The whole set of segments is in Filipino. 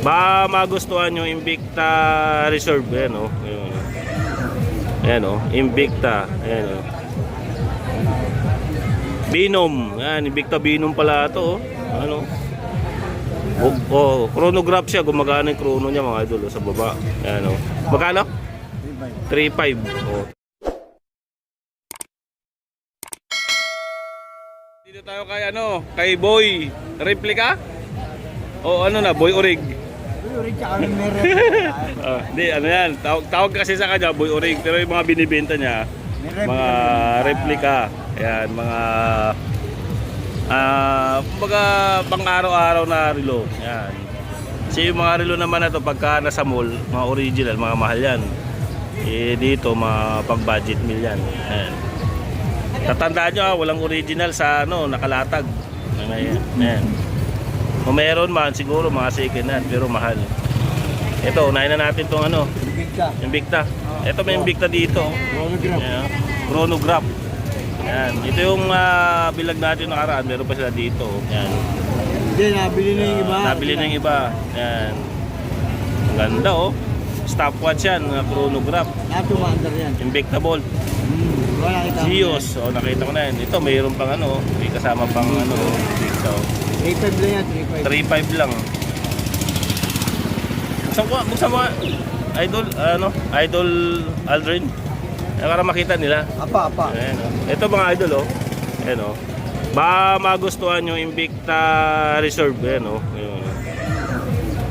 Baka magustuhan nyo Invicta Reserve. Ayan o. Ayan o. Invicta. Ayan o. Binom. Ayan. Invicta Binom pala ito o. Ano? Chronograph siya. Gumagana yung chrono niya mga idol sa baba. Ayan o. Magkano? 3.5. O. Dito tayo kay ano? Kay Boy. Replica? O ano na? Boy Orig. Urig tsaka meron. Hindi, ano yan. Tawag kasi sa kanya, Boy Orig. Pero yung mga binibenta niya, mga replica. Ayan, mga kumbaga pang araw-araw na relo. Ayan. Kasi yung mga relo naman na to pagka nasa mall, mga original, mga mahal yan. Eh dito, mga pang budget meal yan. Ayan. Tatandaan nyo, walang original sa ano, nakalatag. Ayan. Kung meron man, siguro mga second hand, pero mahal. Ito, unahin na natin itong ano, Invicta. Ito may Invicta dito. Ayan, chronograph. Ayan. Ito yung bilag natin nakaraan, meron pa sila dito. Ayan. Hindi, nabili na yung iba. Nabili na yung iba. Ayan. Ang ganda oh. Stopwatch yan, chronograph. Natumandar yan. Invicta Bolt. Wala kita. Sios. O, nakita ko na yan. Ito, mayroon pang ano, may kasama pang ano, Invicta. 3.5 lang yan, 3.5 3.5. lang. Buksan mo Idol, ano? Idol Aldrin. Para makita nila. Apa. Ayan, oh. Ito mga idol, oh. Ayan, oh. Baka magustuhan nyo Invicta Reserve. Ayan, oh.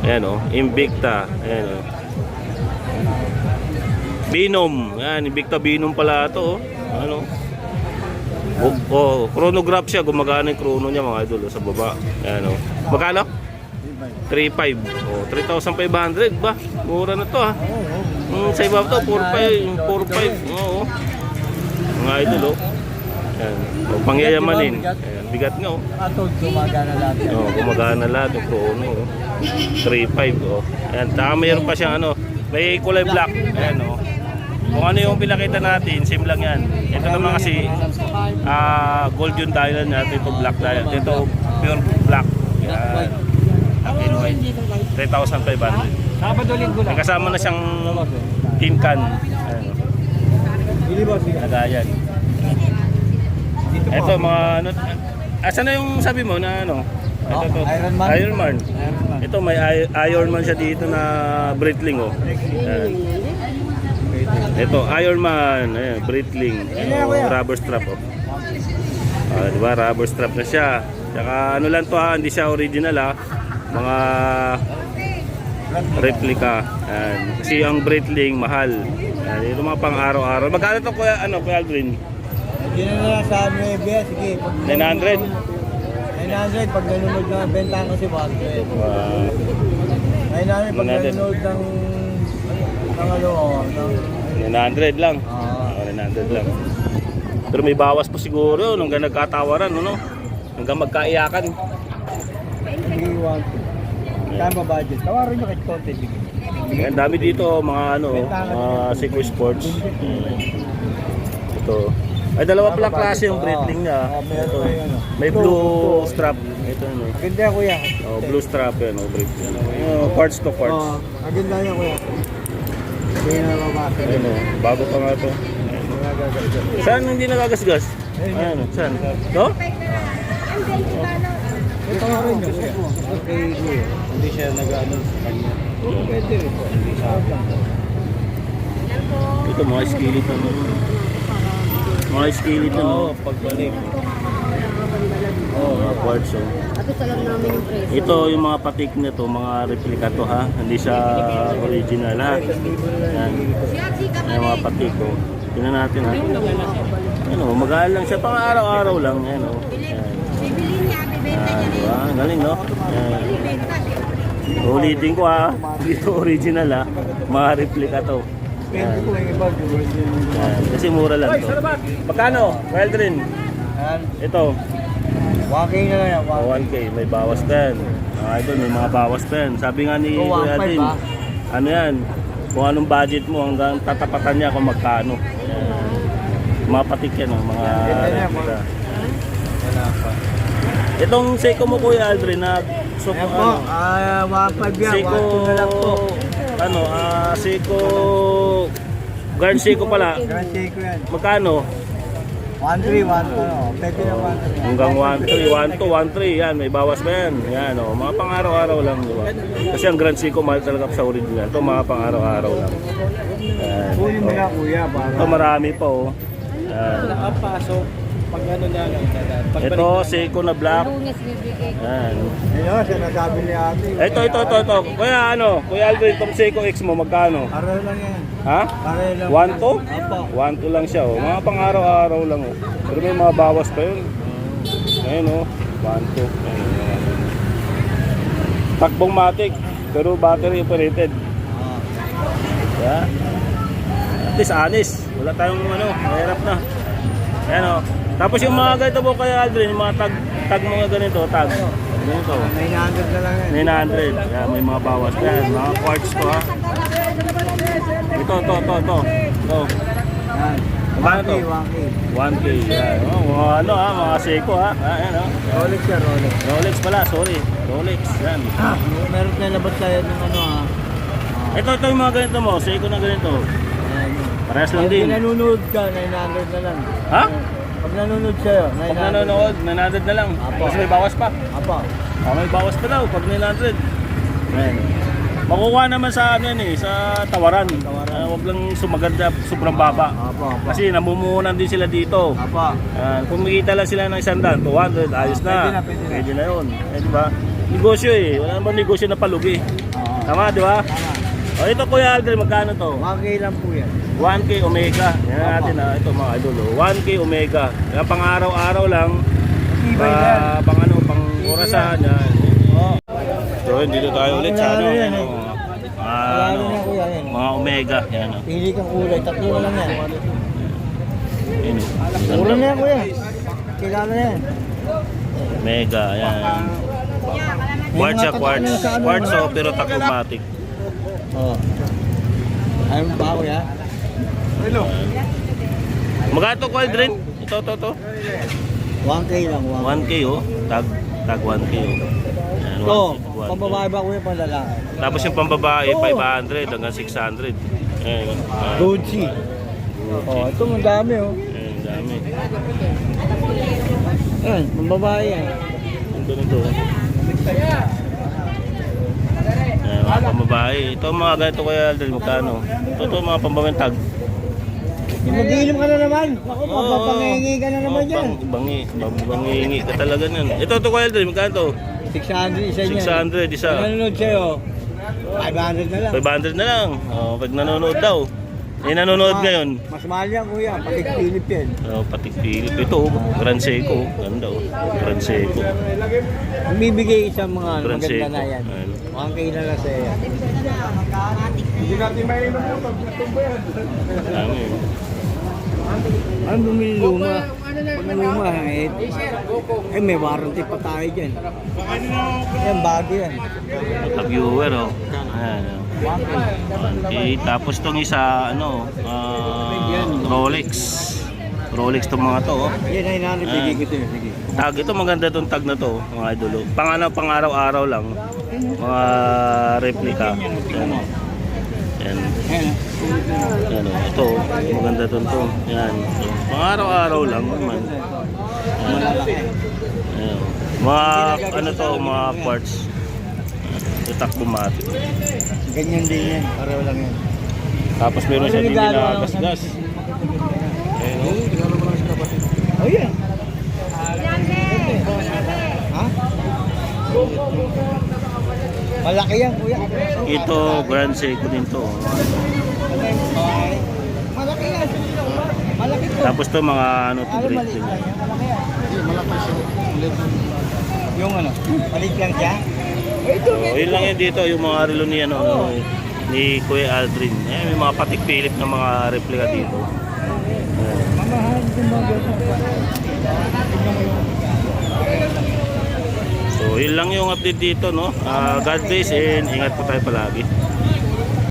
Ayan, oh. Invicta. Ayan, oh. Binom. Ayan, Invicta Binom pala ito, oh. Ano? Chronograph siya, gumagana yung chrono niya mga idol sa baba. Ayan o. Magkano? 3.5. Oh, 3,500 ba? Mura na to ha. Sa iba to 4.5, 4.5. Oo. Mga idol oh. Ayan. O, pangyayamanin. Ayan, bigat nga oh. Atod, gumagana lahat yan. Oh, gumagana lahat yung chrono oh. 3.5 oh. Ayan, taka mayroon pa siyang ano, may kulay black. Ayan oh. Kung ano yung pinakita natin, same lang yan. Ito naman kasi gold yung dial natin, ito black dial. Ito pure black. Yan. Black and white. 3,500. Sabado linggo lang. May kasama na siyang tin can. Ayan. Lagayan. Ito mga ano. Asan na yung sabi mo na ano? Ito to. Iron Man. Ito may Iron Man siya dito na Breitling oh. Ayan. Ito, Ironman, ayan, Breitling, rubber strap oh. Diba, rubber strap na siya. Saka ano lang to ha, hindi siya original ha. Mga replica. Ayan. Kasi ang Breitling mahal. Ayan, ito mga pang araw-araw. Magkano to kuya, ano, kuya Aldrin? Hindi na sa amin, sige. 900? 900 pag nanonood ng bentahan ko si Walter. 900 pag nanonood ng ano, 900 lang. 900 lang. Pero may bawas po siguro nung nagkatawaran, ano? Hanggang magkaiyakan. Hindi want to. Tama budget. Tawarin nyo kahit konti. Ang dami dito mga ano, Seiko Sports. Ito. Ay dalawa pala klase yung Breitling niya. Ito. May blue strap. Ito ano. Maganda kuya. Oh, blue strap yan, oh, Breitling. Parts to parts. Maganda yan kuya. Hindi na mabasa. Ayun oh, bago pa nga ito. Saan hindi nagagasgas? Ayan, saan? No? Ito nga rin kuya. Okay kuya. Hindi siya nag-ano sa kanya. Pwede rin po. Hindi sa akin. Ito mga skillet na. Mga skillet na. Oo, pagbalik. Mga parts oh. Ito yung mga patik na to, mga replica to ha. Hindi siya original ha. Yan. Yan mga patik oh. Tingnan natin ha. Ano, mag-aal lang siya pang araw-araw lang. Yan oh. Yan. Yan, diba? Galing no? Yan. Ulitin ko ha. Dito original ha. Mga replica to. Yan. Yan. Kasi mura lang to. Magkano? Wildrin. Ito. 1K na lang yan. 1K, may bawas pa yan. Idol, may mga bawas pa yan. Sabi nga ni Kuya din, ano yan, kung anong budget mo hanggang tatapatan niya kung magkano. Mga patik yan, mga replica. Itong Seiko mo Kuya Aldrin na So, Ayan po, 1.5 yan, 1.2 na lang po. Ano, Seiko, Grand Seiko pala. Grand Seiko yan. Magkano? 1.3, 1.2, pwede na 1.3. Hanggang 1.3, 1.2, 1.3, yan, may bawas pa yan. Yan, oh, mga pang-araw-araw lang, di ba? Kasi ang Grand Seiko, mahal talaga sa original. Ito, mga pang-araw-araw lang. Yan. Kunin mo na kuya, para. Ito, marami pa, oh. Yan. Nakapasok, pag ano na lang. Ito, Seiko na black. Yan. Ayun, sinasabi ni ate. Ito. Kuya, Kuya Aldrin, itong Seiko X mo, magkano? Araw lang yan. Ha? Araw lang. 1.2? Apo. 1.2 lang siya, oh. Mga pang-araw-araw lang, oh. Pero may mga bawas pa yun. Ayun, oh. 1.2. Ayun, oh. Takbong matic, pero battery operated. Yeah. At least honest. Wala tayong mahirap na. Ayan, oh. Tapos yung mga ganito po kaya Aldrin, yung mga tag mga ganito, tag. Ganito. 900 na lang yan. 900. Yeah, may mga bawas na yan. Mga quartz to, ha. Ito. Ito. Yan. Magkano to? 1K. 1K. Yan. Oh, mga Seiko, ha. Ayan, oh. Rolex yan, Rolex. Rolex pala, sorry. Rolex, yan. Meron na labas tayo ng ano ha. Ito yung mga ganito mo, Seiko na ganito. Parehas lang din. Pag nanonood ka, 900 na lang. Ha? Pag nanonood sa'yo, 900. Pag nanonood, 900 na lang. Apo. Tapos may bawas pa. Apa. May bawas pa daw pag 900. Ayan. Makukuha naman sa ano yan eh, sa tawaran. Huwag lang sumaganda, sobrang baba. Apa. Kasi namumuhunan din sila dito. Apa. Kung makita lang sila ng 100, 200, ayos na. Pwede na yun. Diba? Negosyo eh. Wala naman negosyo na palugi. Tama, di ba? O ito Kuya Aldrin, magkano to? 1K lang po yan. 1K Omega. Yan natin ha. Ito mga idol. 1K Omega. Yan pang araw-araw lang. Pang orasan. Yan. So yun, dito tayo ulit sa ano. Mga Omega. Yan o. Pili kang kulay, tatlo na lang yan. Yun o. Mura na yan kuya. Kilala na yan. Omega. Yan. Quartz siya, quartz. Quartz o pero tachomatic. Oo. Ayun ba kuya? Hello. Magkano to Kuya Aldrin? Ito. 1K lang. 1K oh. Tag 1K oh. Yan, Ito, 1K. pambabae ba kuya pang lalaki? Tapos yung pambabae, 500 hanggang 600. Ayan. Gucci. Oh, ito ang dami oh. Ayan, dami. Ayan, pambabae yan. Ang ganito. Ayan, mga pambabae. Ito mga ganito Kuya Aldrin, magkano? Ito mga pambabang tag. Mag-iinom ka na naman. Ako, papapangingi ka na naman yan. Bangingi ka talaga yan. Ito Kuya Aldrin, magkano to? 600 isa niyan. 600 isa. Pag nanonood sa'yo, 500 na lang. 500 na lang. Oh, pag nanonood daw. Nanonood ngayon. Mas mahal yan kuya, patik Philip yan. Patik Philip. Ito, Grand Seiko. Ganda oh. Grand Seiko. Ang bibigay isang mga Grand maganda Seiko. na yan. Ayan. 1K na lang sa'yo yan. Hindi natin mainom mo pag natumbo yan. Dami. Ano bumili luma? Pag luma, may warranty pa tayo dyan. Yan, bago yan. Viewer oh. Ayan. Okay, tapos tong isa Rolex. Rolex tong mga to oh. Yan ay nanibigay ko sa'yo. Sige. Tag ito maganda tong tag na to, mga idolo. Pang araw-araw lang. Mga replica. Yan. Yan. Yan oh. Ito maganda tong to. Yan. So, pang araw-araw lang naman. Yan. Yan. Mga mga parts. Takbo mati. Ganyan din yan. Pareho lang yan. Tapos meron siya din na gas-gas. Ayun oh. Oh yan. Ha? Malaki yan kuya. Ito, Grand Seiko din to. Malaki yan. Malaki to. Tapos to mga to break din. Malaki yan. Malaki siya. Yung palit lang siya. So, yun lang yan dito, yung mga relo ni ni Kuya Aldrin. May mga patik Philip na mga replica dito. Mamahal din mga So, yun lang yung update dito, no? God bless and ingat po tayo palagi.